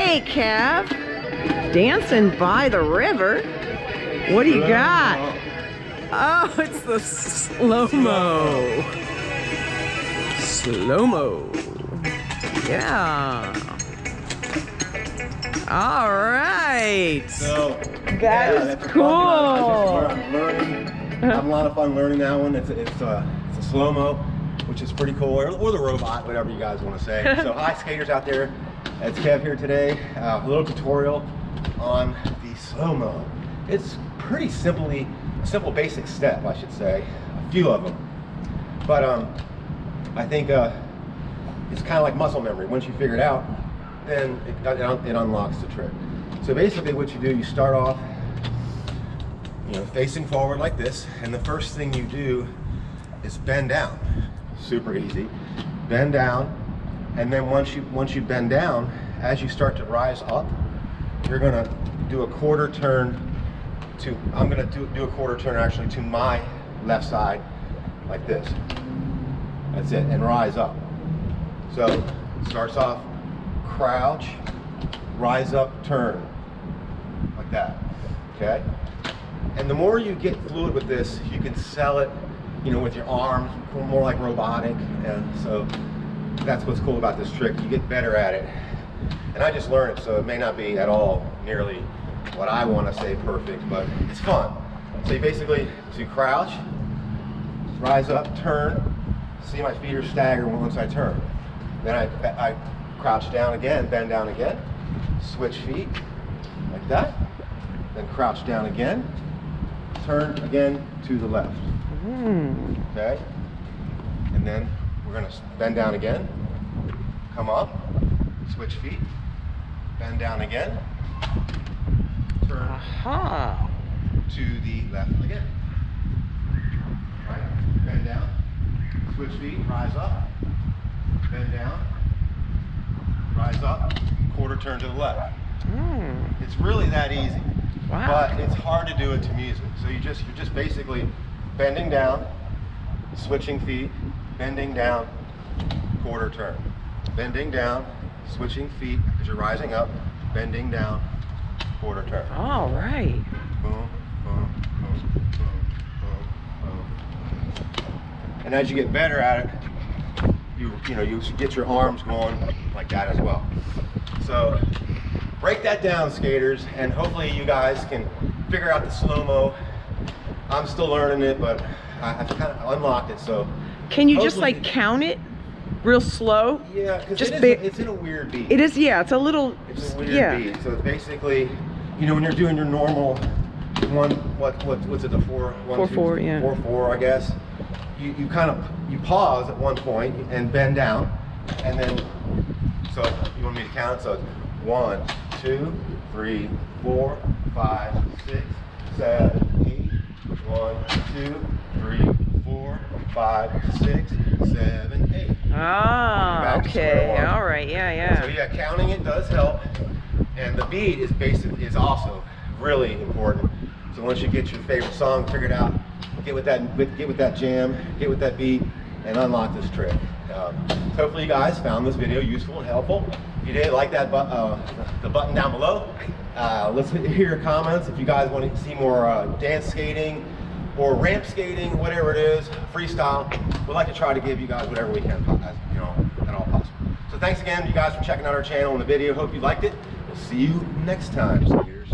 right, Kev. Dancing by the river. What do you got? Oh, it's the slow-mo. Slow-mo. Yeah. All right. So that is cool. I'm learning. Having a lot of fun learning that one. It's a slow-mo, which is pretty cool, or the robot, whatever you guys want to say. So hi skaters out there, it's Kev here today. A little tutorial on the slow-mo. It's pretty simple basic step, I should say, a few of them. But I think it's kind of like muscle memory. Once you figure it out, then it unlocks the trick. So basically what you do, you start off, facing forward like this, and the first thing you do is bend down. Super easy. Bend down, and then once you bend down, as you start to rise up, you're gonna do a quarter turn to, I'm gonna do a quarter turn actually to my left side, like this. That's it, and rise up. So it starts off, crouch, rise up, turn, like that, okay? And the more you get fluid with this, you can sell it, with your arms, more like robotic. And so that's what's cool about this trick. You get better at it. And I just learned it, so it may not be at all nearly what I want to say perfect, but it's fun. So you basically, crouch, rise up, turn. See, my feet are staggered once I turn. Then I crouch down again, bend down again, switch feet, like that. Then crouch down again, turn again to the left. Okay? And then we're gonna bend down again, come up, switch feet, bend down again, turn to the left again. Right? Bend down, switch feet, rise up, bend down, rise up, quarter turn to the left. It's really that easy. Wow. But it's hard to do it to music. So you're just basically bending down, switching feet, bending down, quarter turn. Bending down, switching feet as you're rising up, bending down, quarter turn. All right. Boom, boom, boom, boom, boom, boom. And as you get better at it, you get your arms going like that as well. So break that down, skaters, and hopefully you guys can figure out the slow-mo. I'm still learning it, but I've kind of unlocked it, so. Can you just like count it real slow? Yeah, because it's in a weird beat. It is, yeah, it's a little, it's a weird beat. So it's basically, when you're doing your normal what's it, the 4-4, yeah. 4-4, I guess. You pause at one point and bend down, and then, so you want me to count? So it's 1, 2, 3, 4, 5, 6, 7, 8. 1, 2, 3, 4, 5, 6, 7, 8. Ah, okay, all right, yeah. So yeah, counting it does help, and the beat is also really important. So once you get your favorite song figured out, get with that jam, get with that beat, and unlock this trick. So hopefully you guys found this video useful and helpful. If you did, like that the button down below. Let's hear your comments if you guys want to see more dance skating or ramp skating, whatever it is, freestyle. We'd like to try to give you guys whatever we can, at all possible. So thanks again, you guys, for checking out our channel and the video. Hope you liked it. We'll see you next time, skaters.